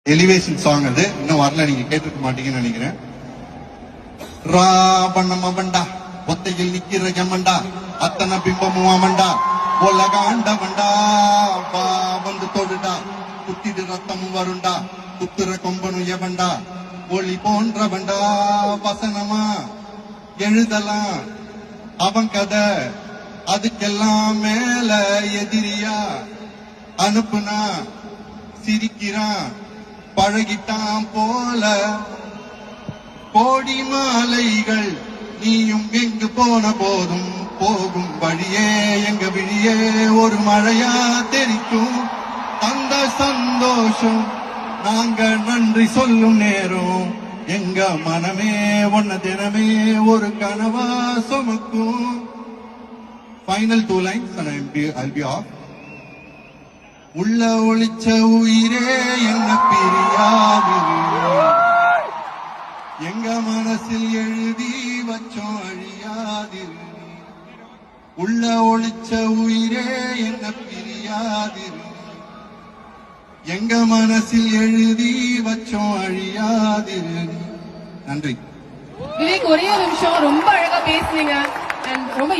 Elevation song அது இன்னும் வரல, நீங்க கேட்டிருக்க மாட்டீங்கன்னு நினைக்கிறேன். ரா பண்ணம வண்டா ஒத்தையில் நிக்கிற ஜமண்டா அத்தனை பிம்பமும் அவண்டா உலக ஆண்டவண்டா வா வந்து தொடுடா குத்திடு ரத்தமும் வருண்டா குத்துற கொம்பனும் எவண்டா ஒளி போன்றவண்டா வசனமா எழுதலாம் அவன் கதை அதுக்கெல்லாம் மேல எதிரியா அனுப்புனா சிரிக்கிறான் பழகிட்டான் போல கோடி மாலைகள் நீயும் எங்கு போன போதும் போகும் வழியே எங்க விழியே ஒரு மழையா தெரிக்கும் அந்த சந்தோஷம் நாங்க நன்றி சொல்லும் நேரம் எங்க மனமே ஒன்ன தினமே ஒரு கனவா சுமக்கும். Final 2 lines and I'll be off. உள்ள ஒளிச்ச உயிரே என்ன பிரியாது எங்க மனசில் எழுதி வச்சோம் அழியாதிரு உள்ள ஒளிச்ச உயிரே என்ன பிரியாதிரு எங்க மனசில் எழுதி வச்சோம் அழியாதிரு. நன்றி. விவேக், ஒரே நிமிஷம், ரொம்ப அழகா பேசுனீங்க. ரொம்ப